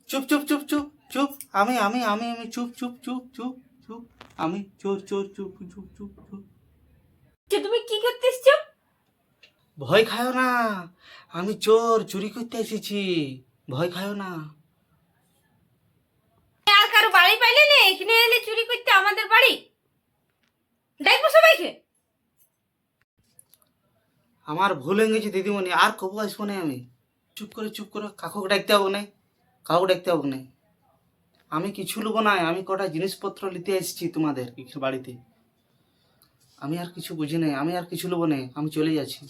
চুপ চুপ চুপ চুপ চুপ আমি আমি আমি আমি চুপ চুপ চুপ চুপ চুপ আমি চোর চোর চুপ চুপ চুপ চুপ। তুমি কি করতে এসছো? ভয় খাও না, আমি চোর, চুরি করতে এসেছি, ভয় খাও না। আর কারো বাড়ি পাইলে না এখানে এলে চুরি করতে আমাদের বাড়ি? দেখবো সবাইকে। আমার ভুল হয়ে গেছে দিদিমণি, আর কবু আসবো না আমি। চুপ করে কাকুকে ডাকতে হবো না, কাউকে ডাকতে হবো না। আমি কিছু নেবো না, আমি কটা জিনিসপত্র নিতে এসেছি তোমাদের বাড়িতে। আমি আর কিছু বুঝি নাই, আমি আর কিছু নেবো না, আমি চলে যাচ্ছি।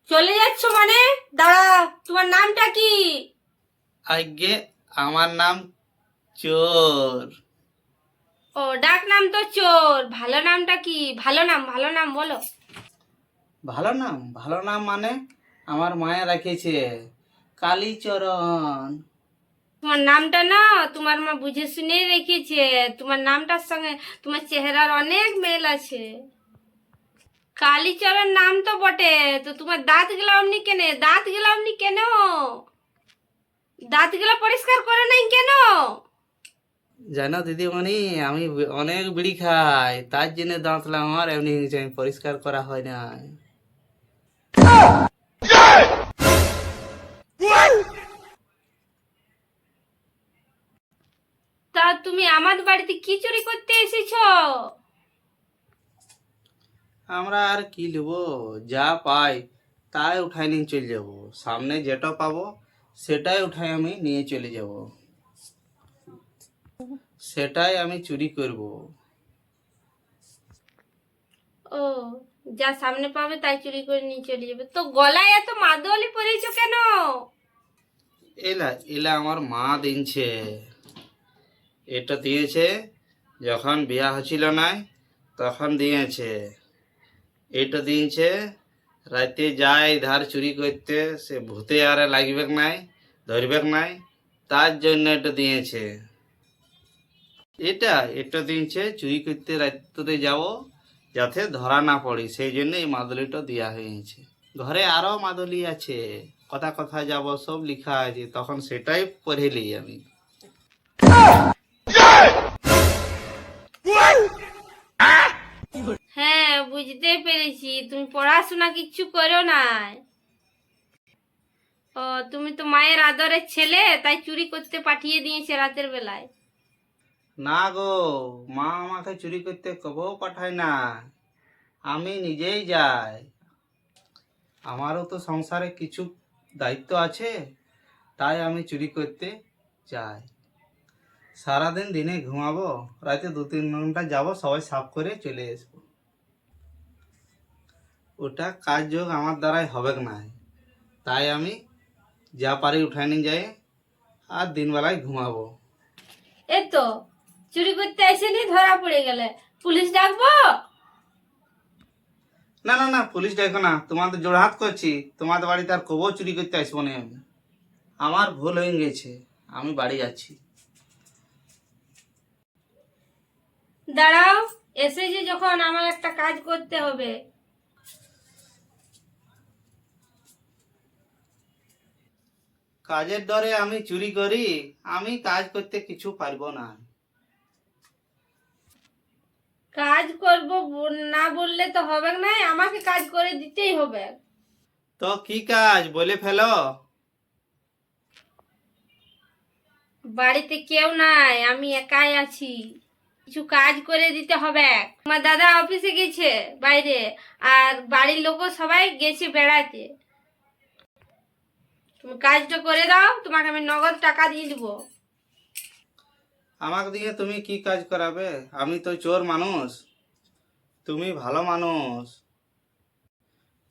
চলে যাচ্ছ মানে? দাঁড়া, তোমার নামটা কি? আগে আমার নাম চোর। ও, ডাক নাম তো চোর। ভালো নামটা কি? ভালো নাম বলো। ভালো নাম মানে আমার মায়া রেখেছে কালীচরণ। তোমার নামটা না তোমার মা বুঝে শুনে রেখেছে। তোমার নামটার সঙ্গে তোমার চেহারার অনেক মেল আছে। কালীচরণ নাম তো বটে, তো তোমার দাঁত গুলা অমনি কেন? দাঁত গুলা পরিষ্কার করে নাই কেন? জানো দিদিমণি, আমি অনেক বিড়ি খাই, তার জন্য দাঁতলাম আমার এমনি হয়েছে, আমি পরিষ্কার করা হয় না। তা তুমি আমার বাড়িতে কি চুরি করতে এসেছো? আমরা আর কি নেবো, যা পাই তাই উঠাই নিয়ে চলে যাবো। সামনে যেটা পাবো সেটাই উঠাই আমি নিয়ে চলে যাব, সেটাই আমি চুরি করব। ও, যা সামনে পাবে তাই চুরি করে নিয়ে চলে যাবে। তো গলায় এত মাদুয়ালি পরেছো কেন? এলা এলা আমার মা দিনছে, এটা দিয়েছে যখন বিয়া হচ্ছিল না তখন দিয়েছে। এটা দিয়েছে রাতে যায় ধার চুরি করতে, সে ভূতে আরে লাগবে নাই, ধরবে নাই, তার জন্য এটা দিয়েছে। এটা দিয়েছে চুরি করতে রাত্রে যাব, যাতে ধরা না পড়ি, সেই জন্য এই মাদুলিটা দেওয়া হয়েছে। ঘরে আরো মাদুলি আছে, কথা কথা যাব সব লেখা আছে, তখন সেটাই পড়ে নিই আমি। হ্যাঁ, বুঝতে পেরেছি, তুমি পড়াশোনা কিচ্ছু করো নাই। ও, তুমি তো মায়ের আদরের ছেলে, তাই চুরি করতে পাঠিয়ে দিয়েছে রাতের বেলায়। না গো, মা আমাকে চুরি করতে কবেও পাঠায় না, আমি নিজেই যাই। আমারও তো সংসারে কিছু দায়িত্ব আছে, তাই আমি চুরি করতে যাই। সারাদিন দিনে ঘুমাবো, রাতে 2-3 ঘন্টা যাবো, সবাই সাফ করে চলে আসবো। ওটা কাজ যোগ আমার দ্বারাই হবে না, তাই আমি যা পারি উঠাই নিয়ে যাই, আর দিনবেলায় ঘুমাবো। এই তো চুরি করতে এসেনি, ধরা পড়ে গেলে পুলিশ ডাকবো? না না না, পুলিশ ডাকো না, তোমাদের জোড়হাত করছি, তোমাদের বাড়িতে আর কবো চুরি করতে আসবো না আমি। আমার ভুল হয়ে গেছে, আমি বাড়ি যাচ্ছি। দাঁড়াও, এসেছে যখন আমার একটা কাজ করতে হবে। কাজের ডরে আমি চুরি করি? আমি কাজ করতে কিছু পারবো না। কাজ করব না বললে তো হবে না, আমাকে কাজ করে দিতেই হবে। তো কি কাজ বলে ফেলো। বাড়িতে কেউ নাই, আমি একাই আছি, কিছু কাজ করে দিতে হবে। আমার দাদা অফিসে গেছে বাইরে, আর বাড়ির লোকও সবাই গেছে বেড়াতে। তুমি কাজটা করে দাও, তোমাকে আমি নগদ টাকা দিয়ে দিব। আমাকে দিয়ে তুমি কি কাজ করাবে? আমি তো চোর মানুষ, তুমি ভালো মানুষ।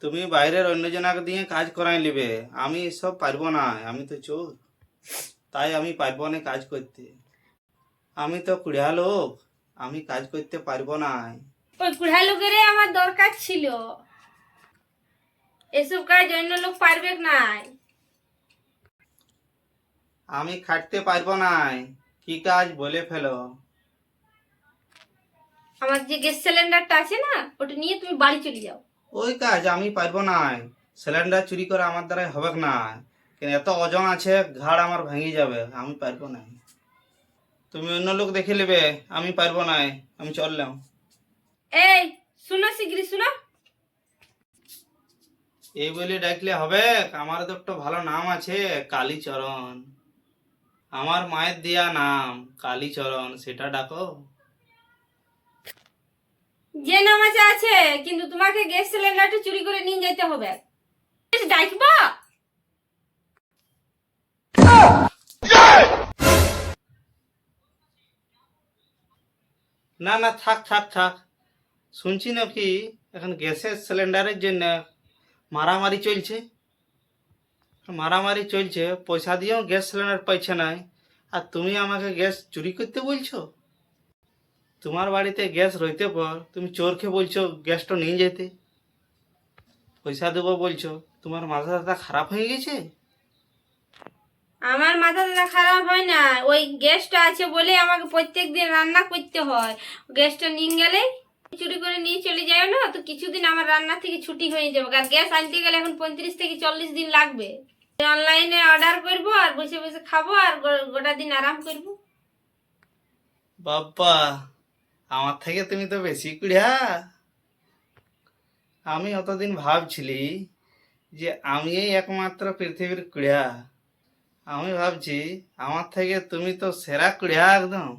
তুমি বাইরের অন্যজনকে দিয়ে কাজ করাই নেবে, আমি এসব পারবো না, আমি তো চোর, তাই আমি পারবো না কাজ করতে। আমি তো কুড়িয়া লোক, আমি কাজ করতে পারবো না। ওই কুড়া লোকের আমার দরকার ছিল, এসব কাজ অন্য লোক পারবে না। আমি খাটতে পারবো না, কি কাজ বলে ফেলো। আমার যে গ্যাস সিলিন্ডারটা আছে না, ওটা নিয়ে তুমি বাড়ি চলে যাও। ওই কাজ আমি পারবো না, সিলিন্ডার চুরি করে আমার দ্বারাই হবে না, কেন এত ওজন আছে, ঘাড় আমার ভেঙে যাবে, আমি পারবো না। তুমি অন্য লোক দেখে নেবে, আমি পারবো না, আমি চললাম। এই শুনো, শিগগিরি শুনো। এই বলে ডাকলে হবে? আমার তো একটা ভালো নাম আছে, কালীচরণ। আমার মায়ের দেয়া নাম কালীচরণ, সেটা ডাকো। যে নাম আছে, কিন্তু তোমাকে গ্যাস সিলিন্ডারটা চুরি করে নিয়ে যেতে হবে। ডাকবা? না না, থাক থাক থাক। শুনছি নাকি এখন গ্যাসের সিলিন্ডারের জন্য মারামারি চলছে। মারামারি চলছে, পয়সা দিয়েও গ্যাস সিলিন্ডার পাইছে না, আর তুমি আমাকে গ্যাস চুরি করতে বলছো? তোমার বাড়িতে গ্যাস রইতে পর তুমি চোরকে বলছো গ্যাসটা নিয়ে যেতে, পয়সা দেবো বলছো। তোমার মাথাটা খারাপ হয়ে গেছে? আমার মাথাটা খারাপ হয় না, ওই গ্যাসটা আছে বলে আমাকে প্রত্যেকদিন রান্না করতে হয়। গ্যাসটা নিয়ে গেলে চুরি করে নিয়ে চলে যায় না, তো কিছুদিন আমার রান্না থেকে ছুটি হয়ে যাবে। আর গ্যাস আনতে গেলে এখন 35 থেকে 40 দিন লাগবে। অনলাইনে অর্ডার করবো আর বসে বসে খাবো আর গোটা দিন আরাম করবো। বাবা, আমার থেকে তুমি তো বেশি কুড়িয়া। আমি অতদিন ভাবছিলি যে আমি এই একমাত্র পৃথিবীর কুড়িয়া। আমি ভাবছি আমার থেকে তুমি তো সেরা কুড়িয়া একদম।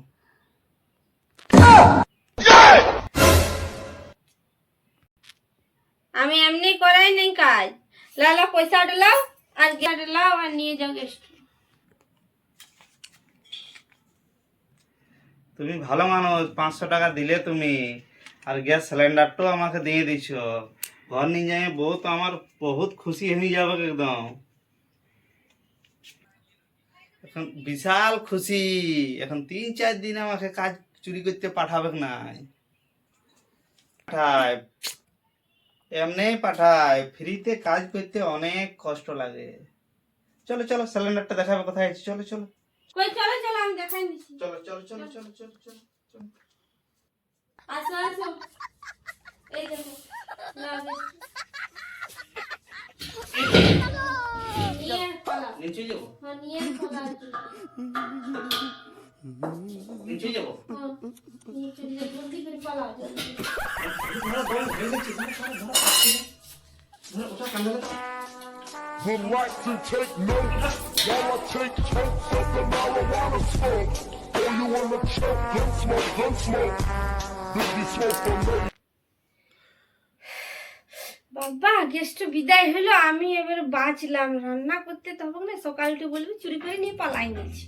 আমি এমনি করাই নেই কাজ। লালা পয়সা ডালাও আর গ্যাস ডালাও আর নিয়ে যাও গ্যাস। তুমি ভালো মানুষ, 500 টাকা দিলে তুমি, আর গ্যাস সিলিন্ডারটাও আমাকে দিয়ে দিছ। ঘর নিয়ে যাই বউ তো আমার বহুত খুশি হয়ে যাবে একদম। এখন বিশাল খুশি, এখন 3-4 দিন আমাকে কাজ চুরি করতে পাঠাবে না। পাঠায়, এমনি পাঠায়, ফ্রিতে কাজ করতে অনেক কষ্ট লাগে। চলো চলো, সিলিন্ডারটা দেখাবে কোথায় আছে, চলো চলো। কই চলো চলো, আমি দেখাই দিচ্ছি। চলো চলো চলো চলো চলো চলো চলো। আসো আসো, এই দেখো নাও গ্যাস। নিয়ে পালাও। নিচে যাবো, হ্যাঁ নিয়ে পালাও। নিচে যাবো। হ্যাঁ নিয়ে চলে যাও, জলদি করে পালাও জলদি। ধরো, ধরো, ধরে গেছি, ধরো, ধরো, ধরো, পাচ্ছি না। ধরো, ওটা কান্দে দাও। Would like to take notes while I take totes of the marijuana smoke. Oh, you wanna choke? Gun smoke, gun smoke. Biggie smoke for me. বাবা, গ্যাসটা বিদায় হলো, আমি এবার বাঁচলাম। রান্না করতে তো হবে না, সকালটা বলবি চুরি করে নিয়ে পালাই নিয়েছি।